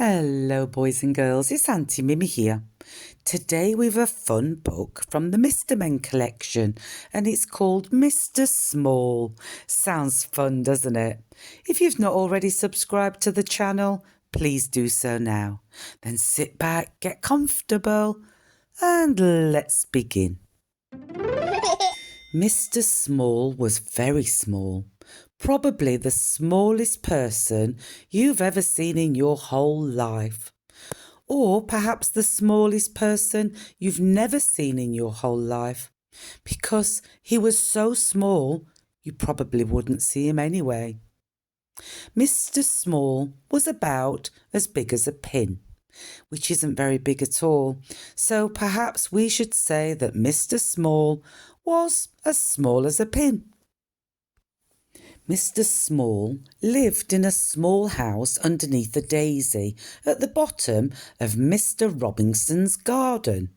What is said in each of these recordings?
Hello boys and girls, it's Aunty Mimmi here. Today we've a fun book from the Mr. Men collection and it's called Mr. Small. Sounds fun, doesn't it? If you've not already subscribed to the channel, please do so now. Then sit back, get comfortable and let's begin. Mr. Small was very small, probably the smallest person you've ever seen in your whole life. Or perhaps the smallest person you've never seen in your whole life. Because he was so small, you probably wouldn't see him anyway. Mr. Small was about as big as a pin, which isn't very big at all. So perhaps we should say that Mr. Small was as small as a pin. Mr. Small lived in a small house underneath a daisy at the bottom of Mr. Robinson's garden.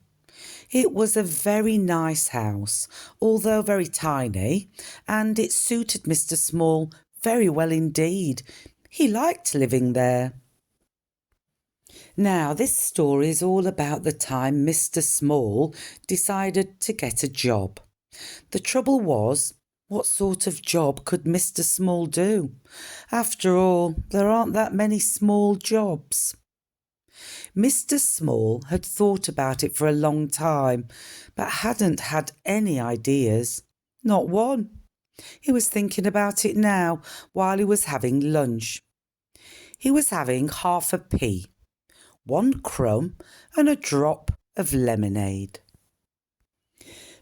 It was a very nice house, although very tiny, and it suited Mr. Small very well indeed. He liked living there. Now, this story is all about the time Mr. Small decided to get a job. The trouble was, what sort of job could Mr. Small do? After all, there aren't that many small jobs. Mr. Small had thought about it for a long time, but hadn't had any ideas. Not one. He was thinking about it now while he was having lunch. He was having half a pea, one crumb and a drop of lemonade.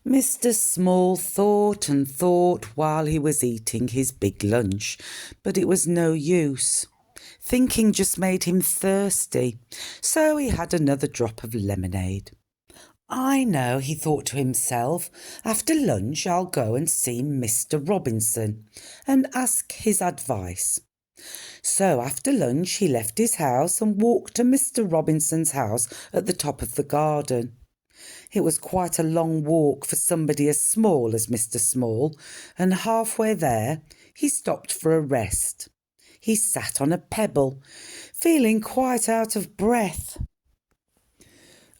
Mr. Small thought and thought while he was eating his big lunch, but it was no use. Thinking just made him thirsty, so he had another drop of lemonade. I know, he thought to himself, after lunch I'll go and see Mr. Robinson and ask his advice. So after lunch he left his house and walked to Mr. Robinson's house at the top of the garden. It was quite a long walk for somebody as small as Mr. Small, and halfway there he stopped for a rest. He sat on a pebble, feeling quite out of breath.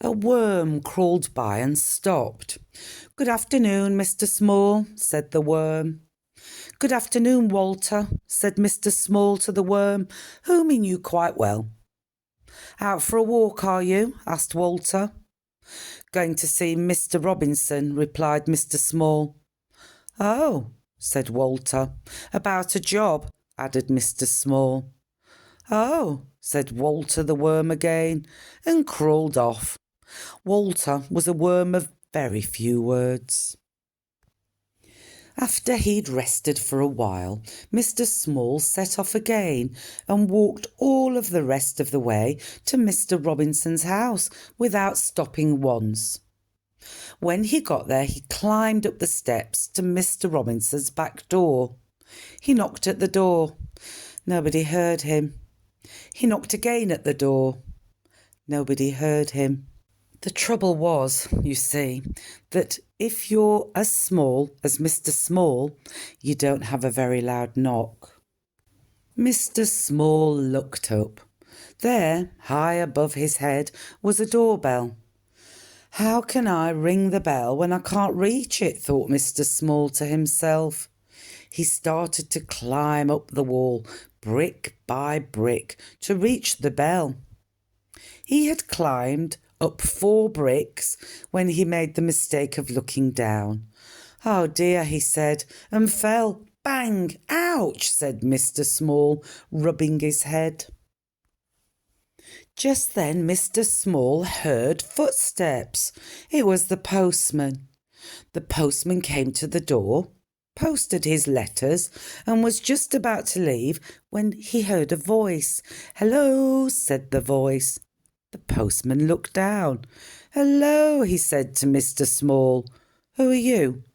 A worm crawled by and stopped. "Good afternoon, Mr. Small," said the worm. "Good afternoon, Walter," said Mr. Small to the worm, whom he knew quite well. "Out for a walk, are you?" asked Walter. "Going to see Mr. Robinson," replied Mr. Small. "Oh," said Walter. "About a job," added Mr. Small. "Oh," said Walter the worm again, and crawled off. Walter was a worm of very few words. After he'd rested for a while, Mr. Small set off again and walked all of the rest of the way to Mr. Robinson's house without stopping once. When he got there, he climbed up the steps to Mr. Robinson's back door. He knocked at the door. Nobody heard him. He knocked again at the door. Nobody heard him. The trouble was, you see, that if you're as small as Mr. Small, you don't have a very loud knock. Mr. Small looked up. There, high above his head, was a doorbell. "How can I ring the bell when I can't reach it?" thought Mr. Small to himself. He started to climb up the wall, brick by brick, to reach the bell. He had climbed up 4 bricks when he made the mistake of looking down. "Oh dear," he said, and fell. "Bang! Ouch!" said Mr. Small, rubbing his head. Just then Mr. Small heard footsteps. It was the postman. The postman came to the door, posted his letters, and was just about to leave when he heard a voice. "Hello," said the voice. The postman looked down. "Hello," he said to Mr. Small. "Who are you?"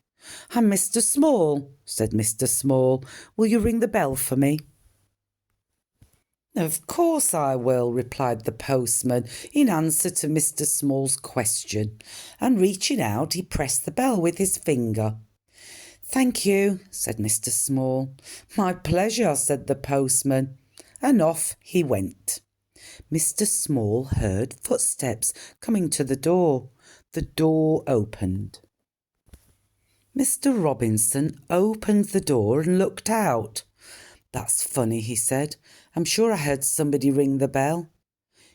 "I'm Mr. Small," said Mr. Small. "Will you ring the bell for me?" "Of course I will," replied the postman in answer to Mr. Small's question, and reaching out he pressed the bell with his finger. "Thank you," said Mr. Small. "My pleasure," said the postman, and off he went. Mr. Small heard footsteps coming to the door. The door opened. Mr. Robinson opened the door and looked out. "That's funny," he said. "I'm sure I heard somebody ring the bell."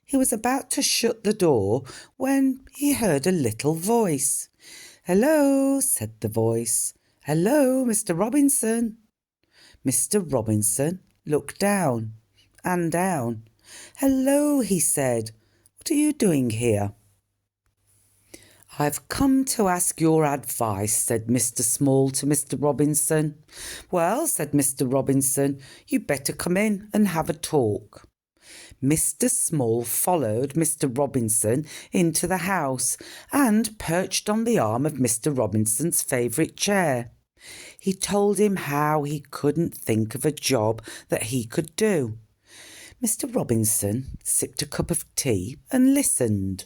He was about to shut the door when he heard a little voice. "Hello," said the voice. "Hello, Mr. Robinson." Mr. Robinson looked down and down. "Hello," he said. "What are you doing here?" "I've come to ask your advice," said Mr. Small to Mr. Robinson. "Well," said Mr. Robinson, "you'd better come in and have a talk." Mr. Small followed Mr. Robinson into the house and perched on the arm of Mr. Robinson's favourite chair. He told him how he couldn't think of a job that he could do. Mr. Robinson sipped a cup of tea and listened.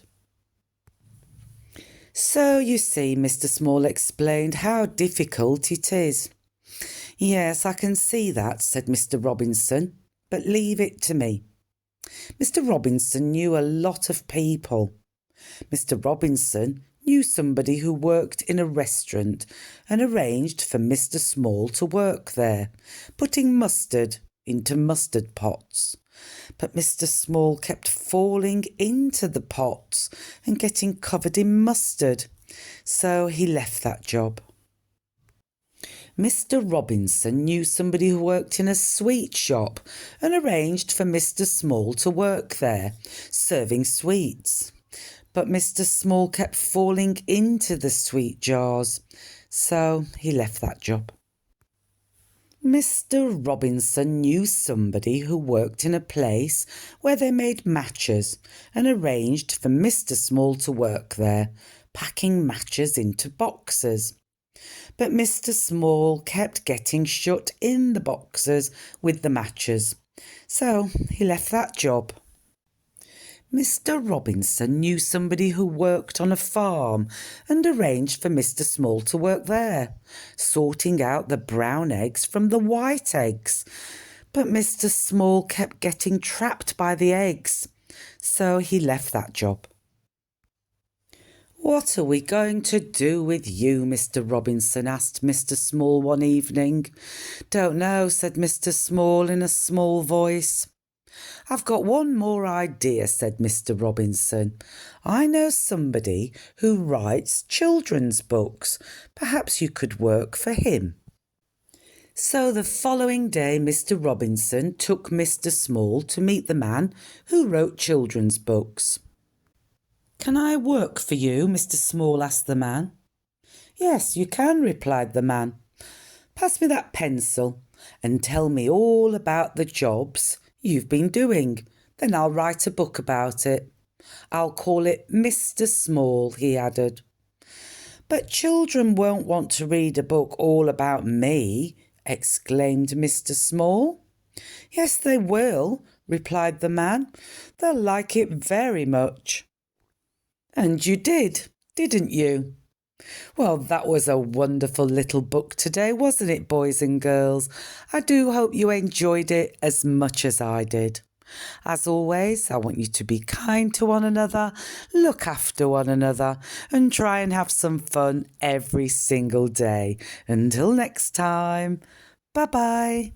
"So you see," Mr. Small explained, "how difficult it is." "Yes, I can see that," said Mr. Robinson, "but leave it to me." Mr. Robinson knew a lot of people. Mr. Robinson knew somebody who worked in a restaurant and arranged for Mr. Small to work there, putting mustard into mustard pots. But Mr. Small kept falling into the pots and getting covered in mustard, so he left that job. Mr. Robinson knew somebody who worked in a sweet shop and arranged for Mr. Small to work there, serving sweets. But Mr. Small kept falling into the sweet jars, so he left that job. Mr. Robinson knew somebody who worked in a place where they made matches and arranged for Mr. Small to work there, packing matches into boxes. But Mr. Small kept getting shut in the boxes with the matches, so he left that job. Mr. Robinson knew somebody who worked on a farm and arranged for Mr. Small to work there, sorting out the brown eggs from the white eggs. But Mr. Small kept getting trapped by the eggs, so he left that job. "What are we going to do with you, Mr. Robinson?" asked Mr. Small one evening. "Don't know," said Mr. Small in a small voice. "I've got one more idea," said Mr. Robinson. "I know somebody who writes children's books. Perhaps you could work for him." So the following day Mr. Robinson took Mr. Small to meet the man who wrote children's books. "Can I work for you?" Mr. Small asked the man. "Yes, you can," replied the man. "Pass me that pencil and tell me all about the jobs you've been doing. Then I'll write a book about it. I'll call it Mr. Small," he added. "But children won't want to read a book all about me," exclaimed Mr. Small. "Yes, they will," replied the man. "They'll like it very much." "And you did, didn't you?" Well, that was a wonderful little book today, wasn't it, boys and girls? I do hope you enjoyed it as much as I did. As always, I want you to be kind to one another, look after one another, and try and have some fun every single day. Until next time, bye-bye.